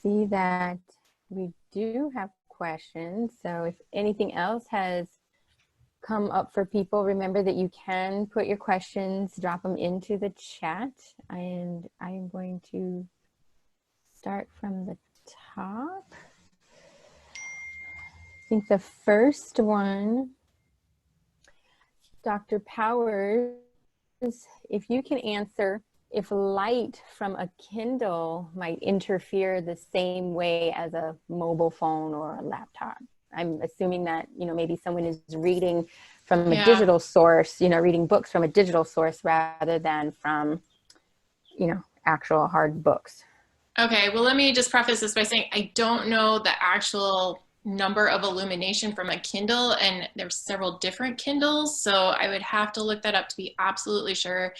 see that we do have questions. So if anything else has come up for people, remember that you can put your questions, drop them into the chat. And I am going to start from the top. I think the first one, Dr. Powers, if you can answer if light from a Kindle might interfere the same way as a mobile phone or a laptop. I'm assuming that, maybe someone is reading from a digital source, reading books from a digital source rather than from, actual hard books. Okay, well, let me just preface this by saying I don't know the actual number of illumination from a Kindle, and there's several different Kindles, so I would have to look that up to be absolutely sure.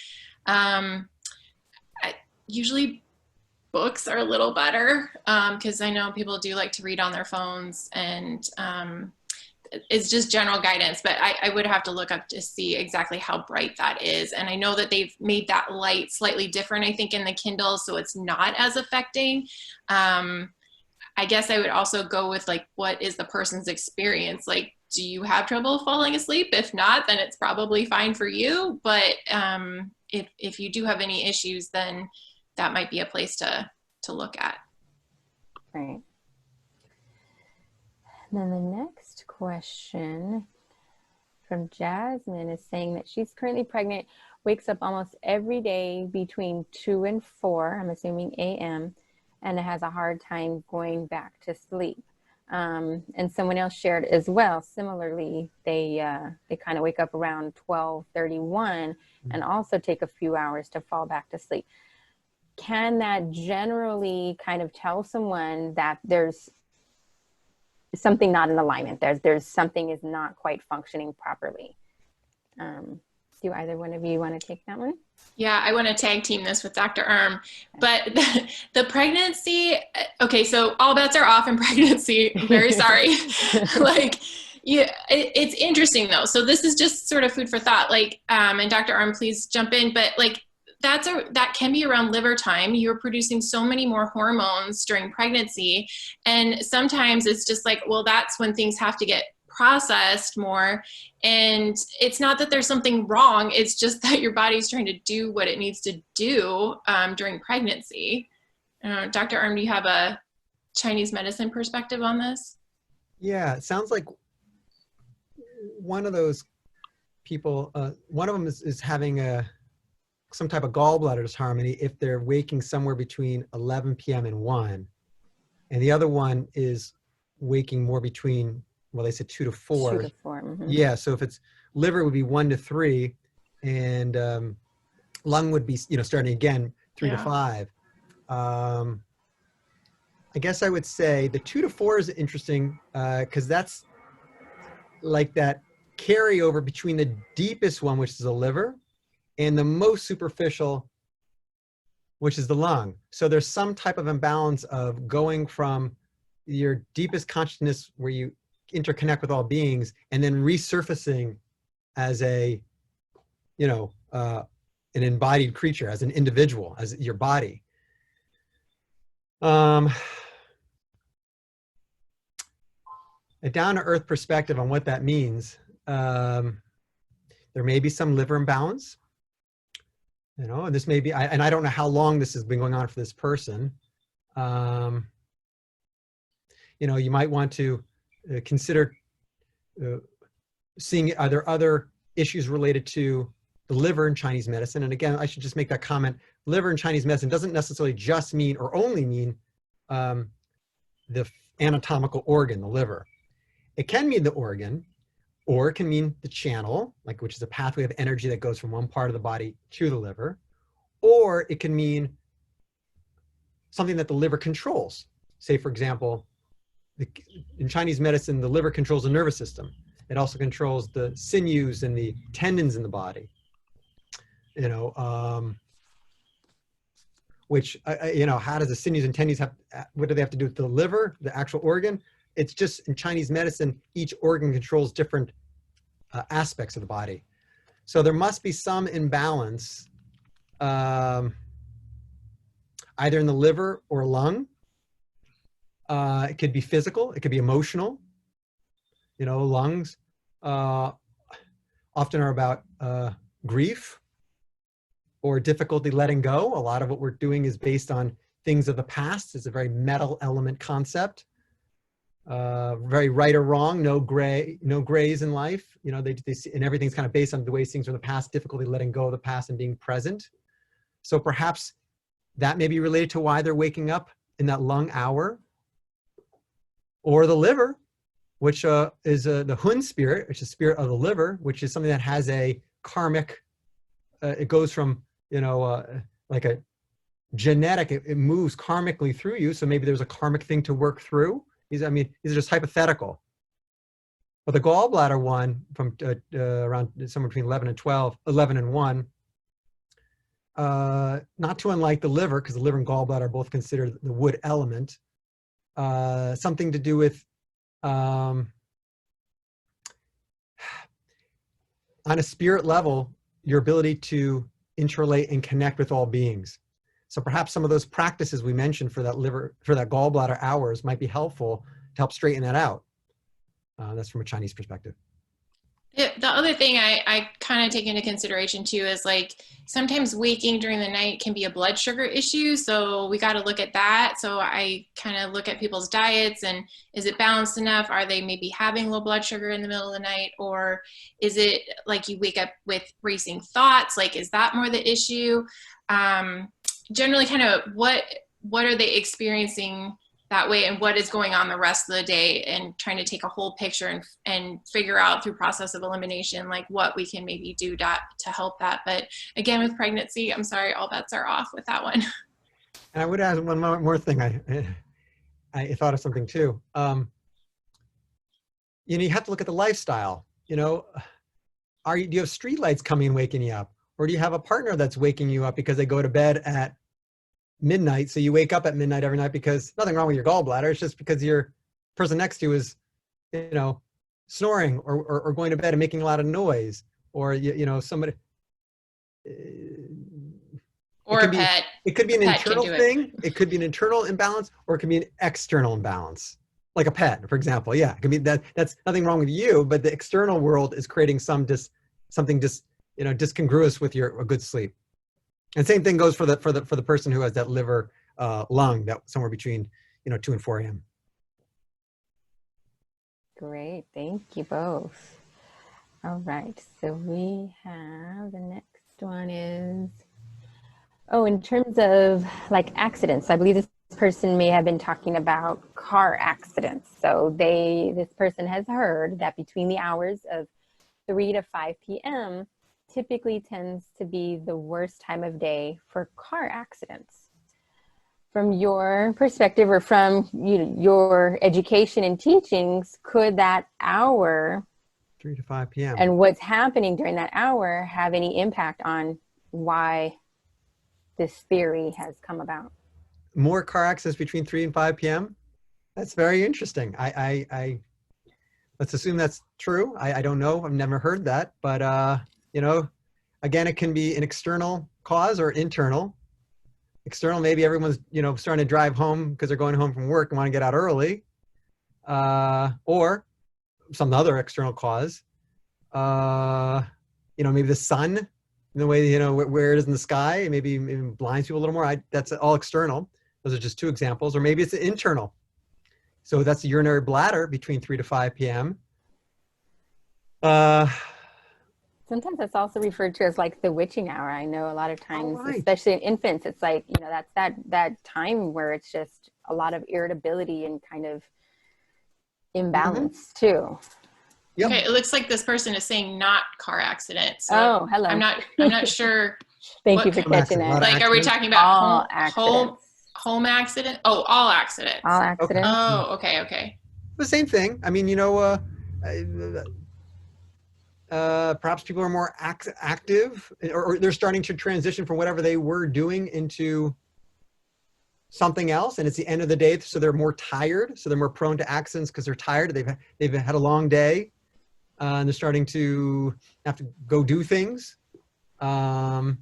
Usually books are a little better because I know people do like to read on their phones, and it's just general guidance, but I would have to look up to see exactly how bright that is. And I know that they've made that light slightly different, I think, in the Kindle, so it's not as affecting. I guess I would also go with like, what is the person's experience? Like, do you have trouble falling asleep? If not, then it's probably fine for you. But if you do have any issues, then that might be a place to look at. Right. And then the next question from Jasmine is saying that she's currently pregnant, wakes up almost every day between 2 and 4, I'm assuming a.m., and has a hard time going back to sleep. And someone else shared as well, similarly, they kind of wake up around 12:31 and also take a few hours to fall back to sleep. Can that generally kind of tell someone that there's something not in alignment? There's something is not quite functioning properly. Do either one of you want to take that one? Yeah, I want to tag team this with Dr. Armm. But the pregnancy, okay, so all bets are off in pregnancy. I'm very sorry. It's interesting though. So this is just sort of food for thought. And Dr. Armm, please jump in. But that can be around liver time. You're producing so many more hormones during pregnancy. And sometimes it's just like, well, that's when things have to get processed more. And it's not that there's something wrong. It's just that your body's trying to do what it needs to do during pregnancy. Dr. Armm, do you have a Chinese medicine perspective on this? Yeah, it sounds like one of those people, one of them is having some type of gallbladder disharmony if they're waking somewhere between 11 p.m. and 1. And the other one is waking more between, well, they said 2 to 4. 2 to 4. Mm-hmm. Yeah, so if it's liver would be 1 to 3, and lung would be, starting again 3 to 5. I guess I would say the 2 to 4 is interesting because that's like that carryover between the deepest one, which is the liver, and the most superficial, which is the lung. So there's some type of imbalance of going from your deepest consciousness where you interconnect with all beings and then resurfacing as an embodied creature, as an individual, as your body. A down-to-earth perspective on what that means, there may be some liver imbalance. And this may be, and I don't know how long this has been going on for this person. You might want to consider seeing, are there other issues related to the liver in Chinese medicine? And again, I should just make that comment. Liver in Chinese medicine doesn't necessarily just mean or only mean the anatomical organ, the liver. It can mean the organ, or it can mean the channel, which is a pathway of energy that goes from one part of the body to the liver, or it can mean something that the liver controls. Say, for example, in Chinese medicine, the liver controls the nervous system. It also controls the sinews and the tendons in the body. Which, how does the sinews and tendons what do they have to do with the liver, the actual organ? It's just in Chinese medicine, each organ controls different aspects of the body. So there must be some imbalance either in the liver or lung. It could be physical. It could be emotional. You know, lungs often are about grief or difficulty letting go. A lot of what we're doing is based on things of the past. It's a very metal element concept. Very right or wrong, no grays in life. You know, they see, and everything's kind of based on the way things from the past, difficulty letting go of the past and being present. So perhaps that may be related to why they're waking up in that lung hour. Or the liver, which is the Hun spirit, which is spirit of the liver, which is something that has a karmic, it goes from, you know, like a genetic, it moves karmically through you. So maybe there's a karmic thing to work through. These are just hypothetical. But the gallbladder one from around somewhere between 11 and 1, not too unlike the liver, because the liver and gallbladder are both considered the wood element. Something to do with, on a spirit level, your ability to interrelate and connect with all beings. So perhaps some of those practices we mentioned for that liver, for that gallbladder hours might be helpful to help straighten that out. That's from a Chinese perspective. The other thing I kind of take into consideration too is like sometimes waking during the night can be a blood sugar issue. So we got to look at that. So I kind of look at people's diets and is it balanced enough? Are they maybe having low blood sugar in the middle of the night? Or is it like you wake up with racing thoughts? Like, is that more the issue? Generally kind of what are they experiencing that way and what is going on the rest of the day, and trying to take a whole picture and figure out through process of elimination, like what we can maybe do to help that. But again, with pregnancy, I'm sorry, all bets are off with that one. And I would add one more thing. I thought of something too. You know, you have to look at the lifestyle. You know, do you have street lights coming and waking you up? Or do you have a partner that's waking you up because they go to bed at midnight, so you wake up at midnight every night? Because nothing wrong with your gallbladder, it's just because your person next to you is, you know, snoring or going to bed and making a lot of noise, or you know, somebody or a pet. It could be an internal thing, it could be an internal imbalance, or it could be an external imbalance, like a pet, for example. Yeah, it could be that's nothing wrong with you, but the external world is creating something discongruous with a good sleep. And same thing goes for the person who has that liver lung, that somewhere between 2 and 4 a.m. Great, thank you both. All right, so we have the next one is, in terms of like accidents, I believe this person may have been talking about car accidents. So this person has heard that between the hours of 3 to 5 p.m. typically tends to be the worst time of day for car accidents. From your perspective, or from your education and teachings, could that hour, 3 to 5 p.m. and what's happening during that hour, have any impact on why this theory has come about? More car accidents between 3 and 5 p.m.? That's very interesting. Let's assume that's true. I don't know. I've never heard that, but again, it can be an external cause or internal. External, maybe everyone's, starting to drive home because they're going home from work and want to get out early, or some other external cause. Maybe the sun, the way, where it is in the sky, maybe blinds people a little more. That's all external. Those are just two examples. Or maybe it's internal. So that's the urinary bladder between 3 to 5 p.m. Sometimes that's also referred to as like the witching hour. I know a lot of times, especially in infants, it's like, that's that time where it's just a lot of irritability and kind of imbalance too. Yep. Okay, it looks like this person is saying not car accident. So hello. I'm not sure. Thank you for catching that. Like, are we talking about home accident? Oh, all accidents. All accidents. Okay. Oh, okay. The same thing. I mean, perhaps people are more active, or they're starting to transition from whatever they were doing into something else, and it's the end of the day, so they're more tired, so they're more prone to accidents because they're tired. They've had a long day, and they're starting to have to go do things. Kind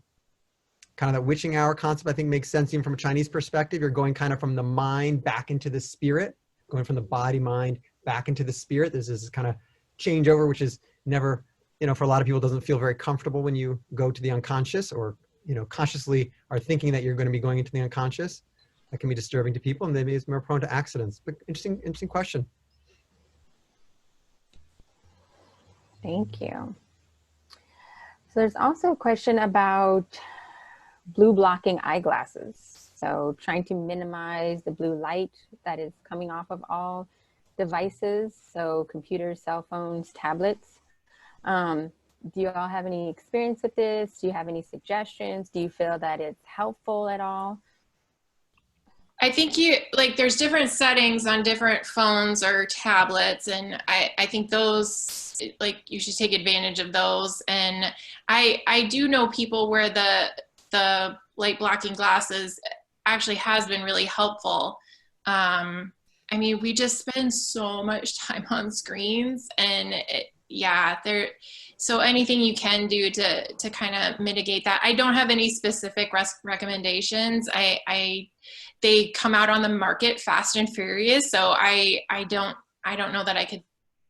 of that witching hour concept, I think, makes sense even from a Chinese perspective. You're going kind of from the mind back into the spirit. going from the body, mind, back into the spirit. There's this kind of changeover, which is never, you know, for a lot of people doesn't feel very comfortable when you go to the unconscious, or, you know, consciously are thinking that you're going to be going into the unconscious. That can be disturbing to people, and maybe it's more prone to accidents. But interesting question. Thank you. So there's also a question about blue blocking eyeglasses. So trying to minimize the blue light that is coming off of all devices, so computers, cell phones, tablets. Do you all have any experience with this? Do you have any suggestions? Do you feel that it's helpful at all? I think there's different settings on different phones or tablets, and I think those, like, you should take advantage of those. And I do know people where the light blocking glasses actually has been really helpful. I mean, we just spend so much time on screens, and so anything you can do to kind of mitigate that. I don't have any specific recommendations. They come out on the market fast and furious, so I don't know that I could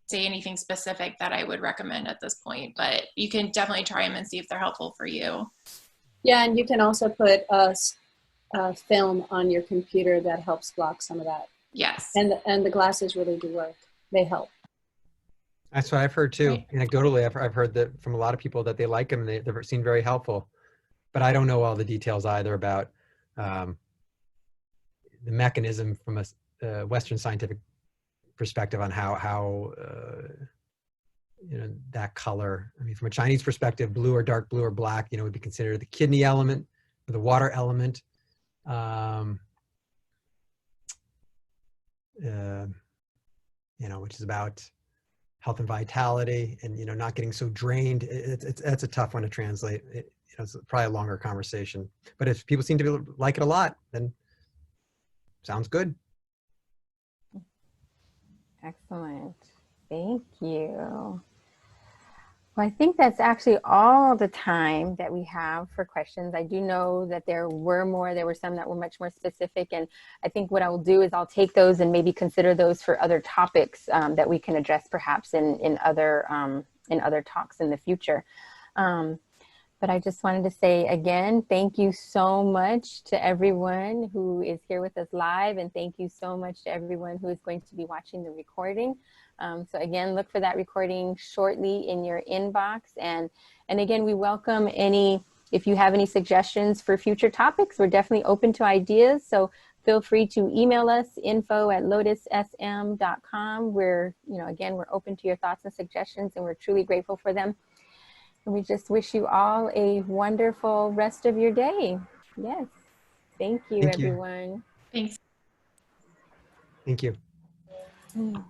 say anything specific that I would recommend at this point, but you can definitely try them and see if they're helpful for you. Yeah, and you can also put a film on your computer that helps block some of that. Yes. And the glasses really do work. They help. That's what I've heard too. Right. Anecdotally, I've heard that from a lot of people that they like them. They've seemed very helpful, but I don't know all the details either about the mechanism from a Western scientific perspective on how you know, that color. I mean, from a Chinese perspective, blue or dark blue or black, you know, would be considered the kidney element or the water element. You know, which is about health and vitality, and, you know, not getting so drained. It's a tough one to translate. You know, it's probably a longer conversation. But if people seem to like it a lot, then sounds good. Excellent. Thank you. Well, I think that's actually all the time that we have for questions. I do know that there were some that were much more specific, and I think what I will do is I'll take those and maybe consider those for other topics that we can address perhaps in other talks in the future. But I just wanted to say again, thank you so much to everyone who is here with us live, and thank you so much to everyone who is going to be watching the recording. So again, look for that recording shortly in your inbox. And again, we welcome if you have any suggestions for future topics, we're definitely open to ideas. So feel free to email us, info@lotussm.com. We're open to your thoughts and suggestions, and we're truly grateful for them. And we just wish you all a wonderful rest of your day. Yes. Thank you, everyone. Thanks. Thank you. Mm.